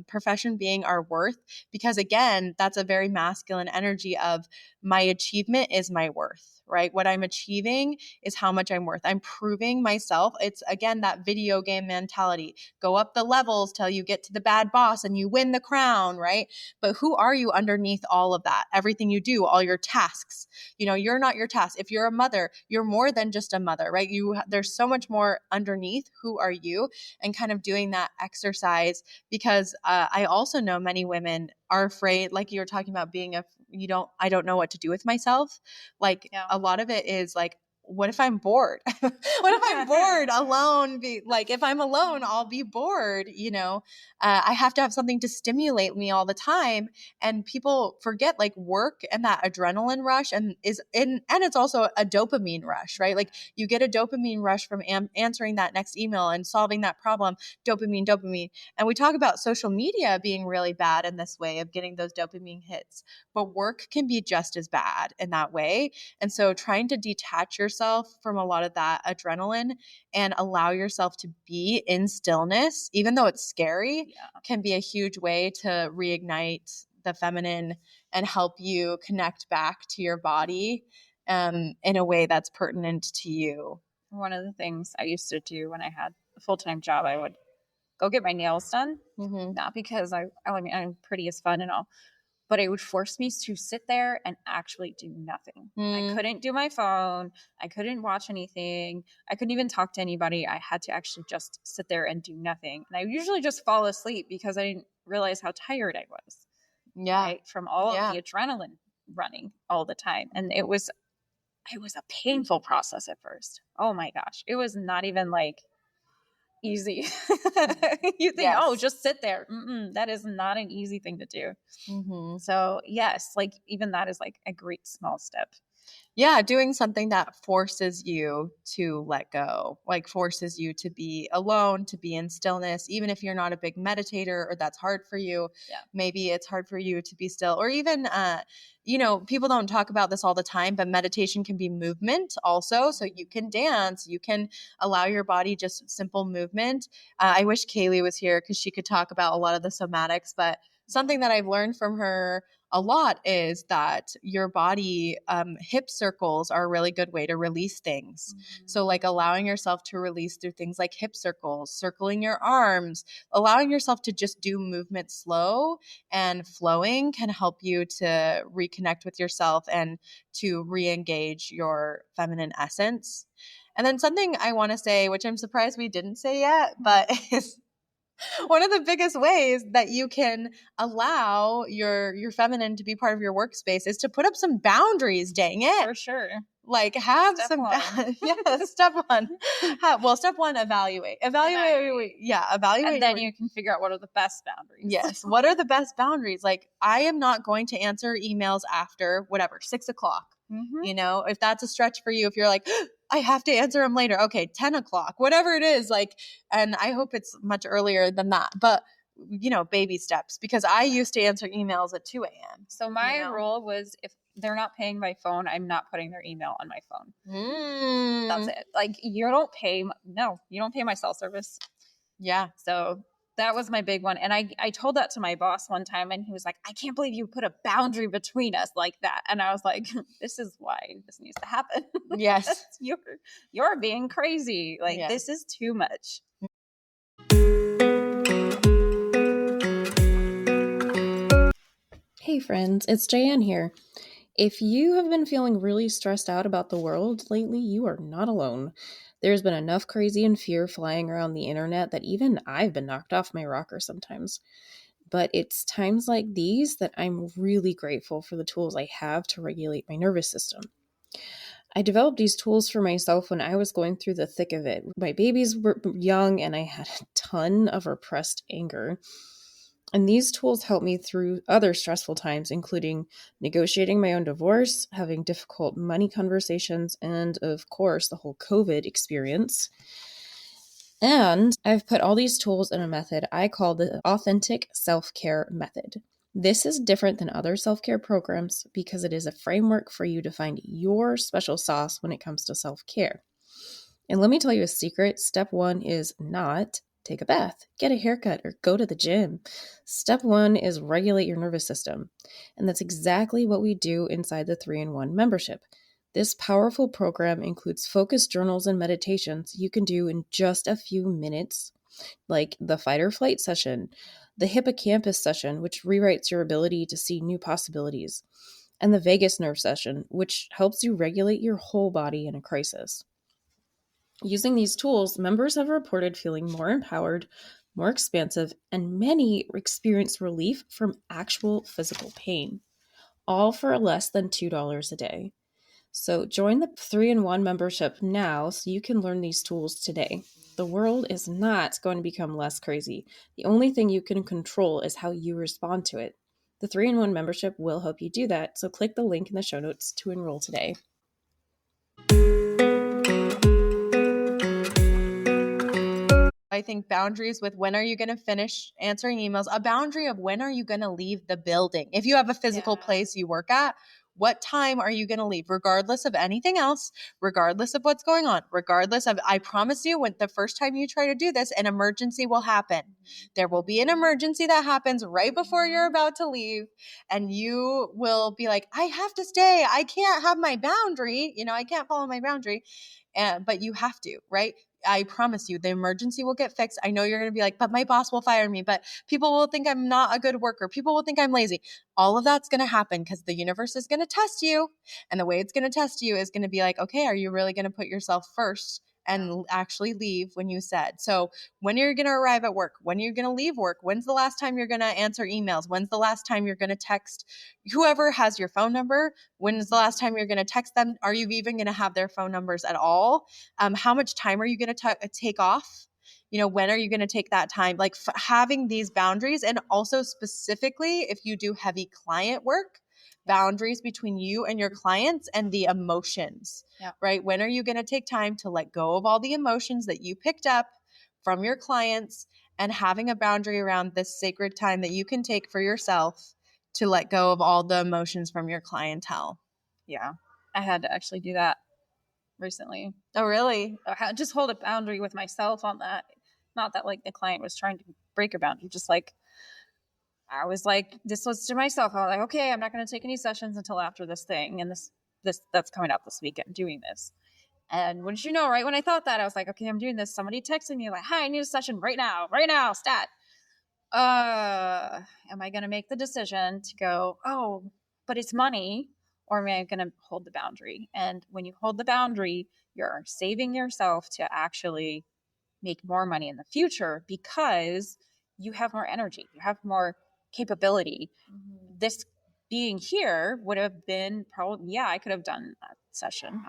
[SPEAKER 2] profession being our worth, because again, that's a very masculine energy of my achievement is my worth, right? What I'm achieving is how much I'm worth. I'm proving myself. It's again, that video game mentality. Go up the levels till you get to the bad boss and you win the crown, right? But who are you underneath all of that? Everything you do, all your tasks, you're not your task. If you're a mother, you're more than just a mother, right? There's so much more underneath. Who are you? And kind of doing that exercise, because I also know many women are afraid, like you were talking about being I don't know what to do with myself. Like a lot of it is like, what if I'm bored? What if I'm bored alone? If I'm alone, I'll be bored. I have to have something to stimulate me all the time. And people forget like work and that adrenaline rush and it's also a dopamine rush, right? Like you get a dopamine rush from answering that next email and solving that problem, dopamine. And we talk about social media being really bad in this way of getting those dopamine hits, but work can be just as bad in that way. And so trying to detach yourself from a lot of that adrenaline and allow yourself to be in stillness, even though it's scary, can be a huge way to reignite the feminine and help you connect back to your body in a way that's pertinent to you.
[SPEAKER 1] One of the things I used to do when I had a full-time job, I would go get my nails done. Not because I mean, I'm pretty as fun and all, but it would force me to sit there and actually do nothing. I couldn't do my phone. I couldn't watch anything. I couldn't even talk to anybody. I had to actually just sit there and do nothing. And I usually just fall asleep because I didn't realize how tired I was.
[SPEAKER 2] Yeah.
[SPEAKER 1] Right? From all of the adrenaline running all the time. And it was a painful process at first. Oh my gosh. It was not even like easy. You think, oh, just sit there. That is not an easy thing to do. So yes, like even that is like a great small step.
[SPEAKER 2] Yeah, doing something that forces you to let go, like forces you to be alone, to be in stillness, even if you're not a big meditator or that's hard for you. Maybe it's hard for you to be still, or even, people don't talk about this all the time, but meditation can be movement also. So you can dance, you can allow your body just simple movement. I wish Kaylee was here because she could talk about a lot of the somatics, but something that I've learned from her a lot is that your body, hip circles are a really good way to release things. So like allowing yourself to release through things like hip circles, circling your arms, allowing yourself to just do movement slow and flowing can help you to reconnect with yourself and to re-engage your feminine essence. And then something I want to say, which I'm surprised we didn't say yet, but is one of the biggest ways that you can allow your feminine to be part of your workspace is to put up some boundaries, dang it.
[SPEAKER 1] For sure.
[SPEAKER 2] Like have
[SPEAKER 1] Step one.
[SPEAKER 2] Step one. Step one, evaluate. Evaluate.
[SPEAKER 1] And then you can figure out what are the best boundaries.
[SPEAKER 2] Yes. What are the best boundaries? Like I am not going to answer emails after whatever, 6 o'clock. If that's a stretch for you, if you're like, I have to answer them later. Okay, 10 o'clock, whatever it is. And I hope it's much earlier than that. But, baby steps, because I used to answer emails at 2 a.m.
[SPEAKER 1] So my rule was if they're not paying my phone, I'm not putting their email on my phone. That's it. Like you don't pay my cell service.
[SPEAKER 2] Yeah.
[SPEAKER 1] So that was my big one. And I told that to my boss one time and he was like, I can't believe you put a boundary between us like that. And I was like, this is why this needs to happen.
[SPEAKER 2] Yes.
[SPEAKER 1] You're being crazy. Like this is too much.
[SPEAKER 3] Hey friends, it's Jaye Anne here. If you have been feeling really stressed out about the world lately, you are not alone. There's been enough crazy and fear flying around the internet that even I've been knocked off my rocker sometimes. But it's times like these that I'm really grateful for the tools I have to regulate my nervous system. I developed these tools for myself when I was going through the thick of it. My babies were young and I had a ton of repressed anger. And these tools help me through other stressful times, including negotiating my own divorce, having difficult money conversations, and of course, the whole COVID experience. And I've put all these tools in a method I call the Authentic Self-Care Method. This is different than other self-care programs because it is a framework for you to find your special sauce when it comes to self-care. And let me tell you a secret. Step 1 is not take a bath, get a haircut, or go to the gym. Step 1 is regulate your nervous system. And that's exactly what we do inside the 3-in-1 membership. This powerful program includes focused journals and meditations you can do in just a few minutes, like the fight or flight session, the hippocampus session, which rewrites your ability to see new possibilities, and the vagus nerve session, which helps you regulate your whole body in a crisis. Using these tools, members have reported feeling more empowered, more expansive, and many experience relief from actual physical pain, all for less than $2 a day. So join the 3-in-1 membership now so you can learn these tools today. The world is not going to become less crazy. The only thing you can control is how you respond to it. The 3-in-1 membership will help you do that, so click the link in the show notes to enroll today.
[SPEAKER 2] I think boundaries with when are you going to finish answering emails, a boundary of when are you going to leave the building. If you have a physical place you work at, what time are you going to leave, regardless of anything else, regardless of what's going on, regardless of, I promise you, when the first time you try to do this, an emergency will happen. There will be an emergency that happens right before you're about to leave. And you will be like, I have to stay. I can't have my boundary. I can't follow my boundary. But you have to, right? I promise you, the emergency will get fixed. I know you're going to be like, but my boss will fire me, but people will think I'm not a good worker. People will think I'm lazy. All of that's going to happen because the universe is going to test you. And the way it's going to test you is going to be like, okay, are you really going to put yourself first and actually leave when you said? So when you're going to arrive at work, when you're going to leave work, when's the last time you're going to answer emails? When's the last time you're going to text whoever has your phone number? When's the last time you're going to text them? Are you even going to have their phone numbers at all? How much time are you going to take off? When are you going to take that time? Like having these boundaries, and also specifically if you do heavy client work, boundaries between you and your clients and the emotions, right? When are you going to take time to let go of all the emotions that you picked up from your clients, and having a boundary around this sacred time that you can take for yourself to let go of all the emotions from your clientele?
[SPEAKER 1] Yeah. I had to actually do that recently.
[SPEAKER 2] Oh, really?
[SPEAKER 1] Just hold a boundary with myself on that. Not that like the client was trying to break a boundary, just like I was like, this was to myself. I was like, okay, I'm not going to take any sessions until after this thing. And this that's coming up this weekend, doing this. And wouldn't you know, right when I thought that, I was like, okay, I'm doing this. Somebody texted me like, hi, I need a session right now, stat. Am I going to make the decision to go, oh, but it's money, or am I going to hold the boundary? And when you hold the boundary, you're saving yourself to actually make more money in the future because you have more energy, you have more capability. This being here would have been probably, I could have done that session,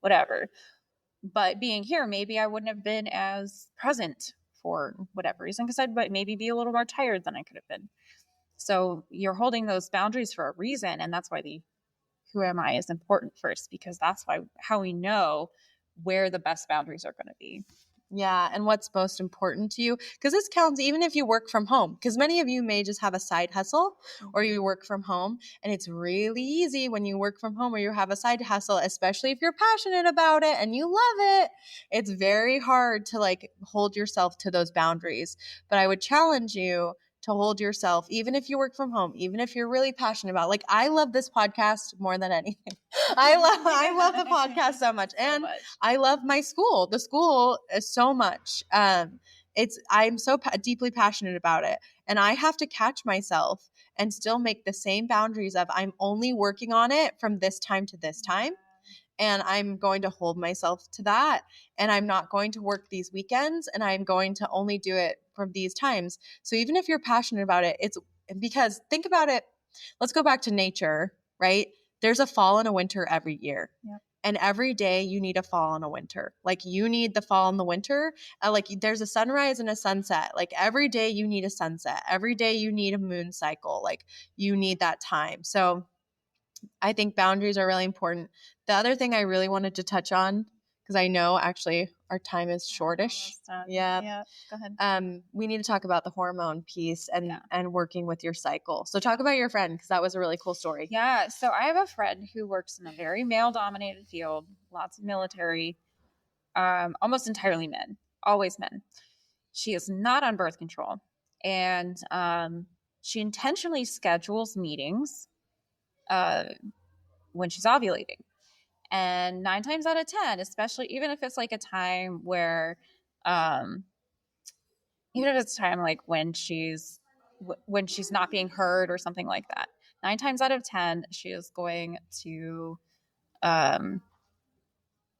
[SPEAKER 1] whatever. But being here, maybe I wouldn't have been as present for whatever reason, because I'd maybe be a little more tired than I could have been. So you're holding those boundaries for a reason. And that's why the who am I is important first, because that's how we know where the best boundaries are going to be.
[SPEAKER 2] Yeah. And what's most important to you? Because this counts even if you work from home, because many of you may just have a side hustle or you work from home. And it's really easy when you work from home or you have a side hustle, especially if you're passionate about it and you love it. It's very hard to like hold yourself to those boundaries. But I would challenge you to hold yourself, even if you work from home, even if you're really passionate about, like, I love this podcast more than anything. I love the podcast so much. And I love my school. The school is so much. I'm so deeply passionate about it. And I have to catch myself and still make the same boundaries of I'm only working on it from this time to this time. And I'm going to hold myself to that. And I'm not going to work these weekends. And I'm going to only do it from these times. So even if you're passionate about it, it's because think about it. Let's go back to nature, right? There's a fall and a winter every year. Yep. And every day you need a fall and a winter. Like you need the fall and the winter. Like there's a sunrise and a sunset. Like every day you need a sunset. Every day you need a moon cycle. Like you need that time. So I think boundaries are really important. The other thing I really wanted to touch on, because I know actually our time is shortish. Yeah. Go ahead. We need to talk about the hormone piece and working with your cycle. So talk about your friend, because that was a really cool story.
[SPEAKER 1] Yeah. So I have a friend who works in a very male dominated field, lots of military, almost entirely men, always men. She is not on birth control. And she intentionally schedules meetings when she's ovulating. And 9 times out of 10, especially even if it's like a time where, even if it's time like when she's not being heard or something like that, 9 times out of 10, she is going to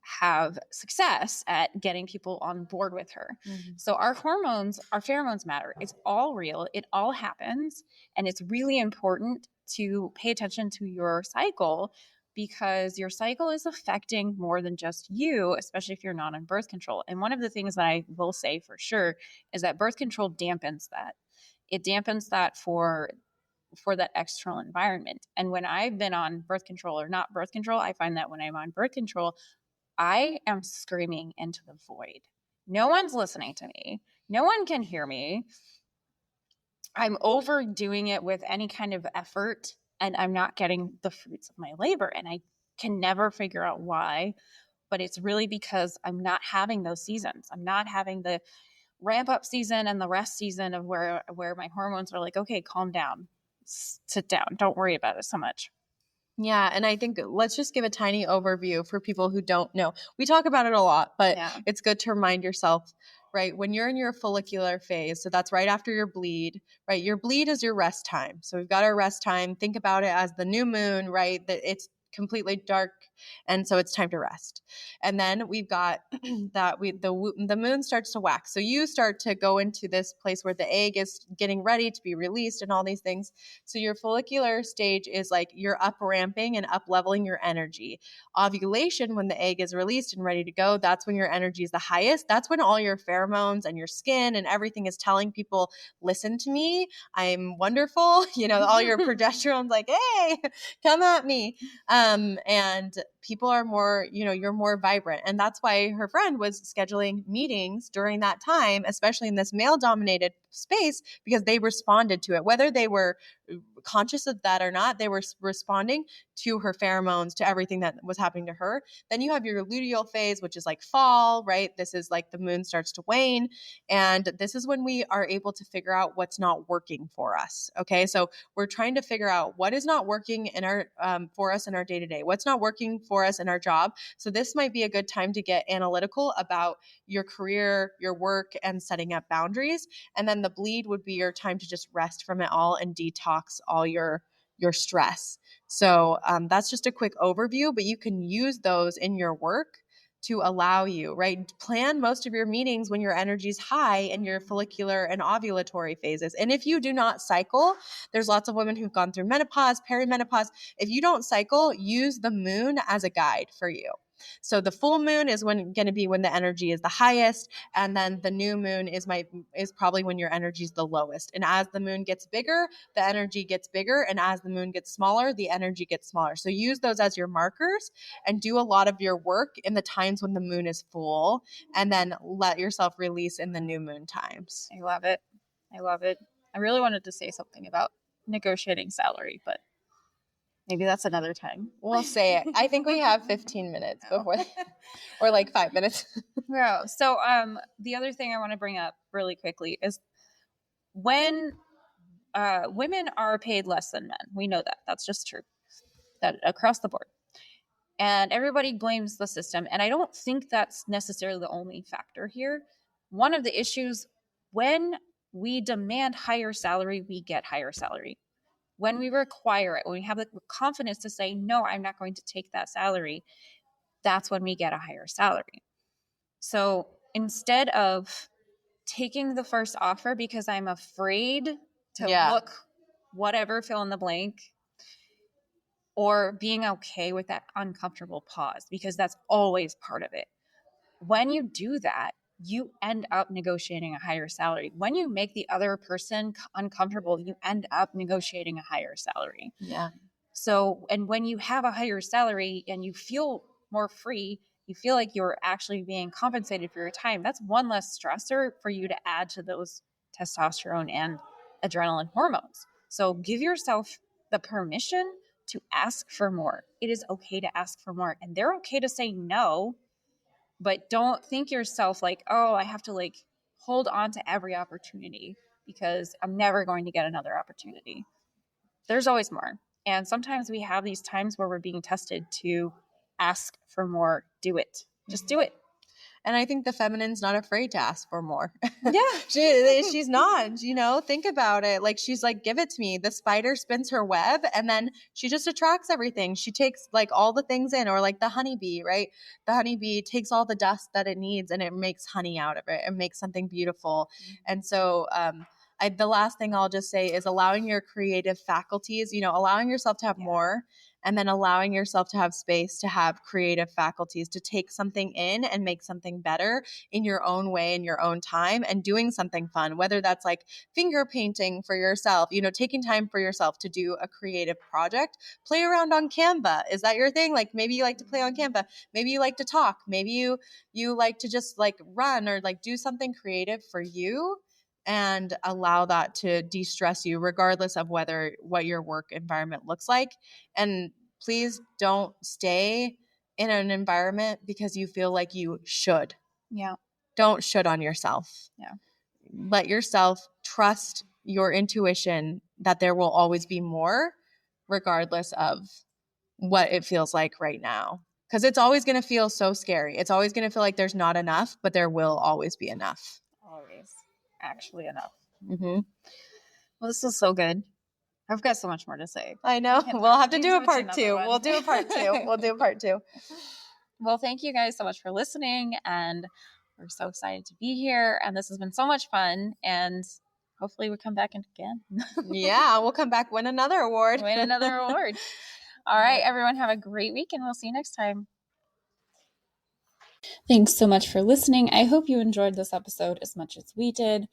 [SPEAKER 1] have success at getting people on board with her. Mm-hmm. So our pheromones matter. It's all real. It all happens. And it's really important to pay attention to your cycle, because your cycle is affecting more than just you, especially if you're not on birth control. And one of the things that I will say for sure is that birth control dampens that. It dampens that for that external environment. And when I've been on birth control or not birth control, I find that when I'm on birth control, I am screaming into the void. No one's listening to me. No one can hear me. I'm overdoing it with any kind of effort, and I'm not getting the fruits of my labor. And I can never figure out why, but it's really because I'm not having those seasons. I'm not having the ramp up season and the rest season of where my hormones are like, okay, calm down, sit down, don't worry about it so much.
[SPEAKER 2] Yeah. And I think let's just give a tiny overview for people who don't know. We talk about it a lot, but it's good to remind yourself, right? When you're in your follicular phase, so that's right after your bleed, right? Your bleed is your rest time. So we've got our rest time. Think about it as the new moon, right? That it's completely dark, and so it's time to rest. And then we've got the moon starts to wax, so you start to go into this place where the egg is getting ready to be released and all these things. So your follicular stage is like you're up ramping and up leveling your energy. Ovulation, when the egg is released and ready to go, that's when your energy is the highest. That's when all your pheromones and your skin and everything is telling people, listen to me, I'm wonderful. All your progesterone's like, hey, come at me. And people are more, you're more vibrant. And that's why her friend was scheduling meetings during that time, especially in this male dominated space, because they responded to it, whether they were conscious of that or not. They were responding to her pheromones, to everything that was happening to her. Then you have your luteal phase, which is like fall, right? This is like the moon starts to wane. And this is when we are able to figure out what's not working for us. Okay. So we're trying to figure out what is not working in our, for us in our day-to-day, what's not working for us in our job. So this might be a good time to get analytical about your career, your work, and setting up boundaries. And then the bleed would be your time to just rest from it all and detox all your stress. So that's just a quick overview, but you can use those in your work to allow you, right? Plan most of your meetings when your energy is high in your follicular and ovulatory phases. And if you do not cycle, there's lots of women who've gone through menopause, perimenopause. If you don't cycle, use the moon as a guide for you. So the full moon is going to be when the energy is the highest, and then the new moon is probably when your energy is the lowest. And as the moon gets bigger, the energy gets bigger, and as the moon gets smaller, the energy gets smaller. So use those as your markers and do a lot of your work in the times when the moon is full, and then let yourself release in the new moon times.
[SPEAKER 1] I love it. I really wanted to say something about negotiating salary, but maybe that's another time.
[SPEAKER 2] We'll say it. I think we have 15 minutes before, or like 5 minutes.
[SPEAKER 1] Yeah. So the other thing I want to bring up really quickly is when women are paid less than men. We know that. That's just true. That across the board. And everybody blames the system. And I don't think that's necessarily the only factor here. One of the issues, when we demand higher salary, we get higher salary. When we require it, when we have the confidence to say, no, I'm not going to take that salary, that's when we get a higher salary. So instead of taking the first offer because I'm afraid to look whatever, fill in the blank, or being okay with that uncomfortable pause, because that's always part of it. When you do that, you end up negotiating a higher salary. When you make the other person uncomfortable, you end up negotiating a higher salary.
[SPEAKER 2] Yeah.
[SPEAKER 1] So, and when you have a higher salary and you feel more free, you feel like you're actually being compensated for your time. That's one less stressor for you to add to those testosterone and adrenaline hormones. So give yourself the permission to ask for more. It is okay to ask for more, and they're okay to say no. But don't think yourself like, oh, I have to like hold on to every opportunity because I'm never going to get another opportunity. There's always more. And sometimes we have these times where we're being tested to ask for more. Do it. Just do it.
[SPEAKER 2] And I think the feminine's not afraid to ask for more.
[SPEAKER 1] Yeah.
[SPEAKER 2] She's not, think about it. Like, she's like, give it to me. The spider spins her web and then she just attracts everything. She takes like all the things in, or like the honeybee, right? The honeybee takes all the dust that it needs and it makes honey out of it and makes something beautiful. And so, the last thing I'll just say is allowing your creative faculties, allowing yourself to have more, and then allowing yourself to have space to have creative faculties, to take something in and make something better in your own way, in your own time, and doing something fun, whether that's like finger painting for yourself, taking time for yourself to do a creative project. Play around on Canva. Is that your thing? Like maybe you like to play on Canva. Maybe you like to talk. Maybe you like to just like run or like do something creative for you, and allow that to de-stress you regardless of what your work environment looks like. And please don't stay in an environment because you feel like you should.
[SPEAKER 1] Yeah.
[SPEAKER 2] Don't should on yourself.
[SPEAKER 1] Yeah.
[SPEAKER 2] Let yourself trust your intuition that there will always be more regardless of what it feels like right now. Because it's always going to feel so scary. It's always going to feel like there's not enough, but there will always be enough.
[SPEAKER 1] Always. Actually enough.
[SPEAKER 2] Mm-hmm.
[SPEAKER 1] Well, this was so good. I've got so much more to say.
[SPEAKER 2] I know. We'll have to do a part 2. We'll do a part 2. We'll do a part 2.
[SPEAKER 1] Well, thank you guys so much for listening, and we're so excited to be here, and this has been so much fun, and hopefully we come back again.
[SPEAKER 2] Yeah, we'll come back, win another award.
[SPEAKER 1] Win another award. All right, everyone, have a great week, and we'll see you next time. Thanks so much for listening. I hope you enjoyed this episode as much as we did.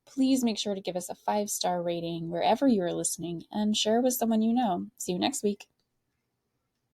[SPEAKER 1] Please make sure to give us a 5-star rating wherever you are listening and share with someone you know. See you next week.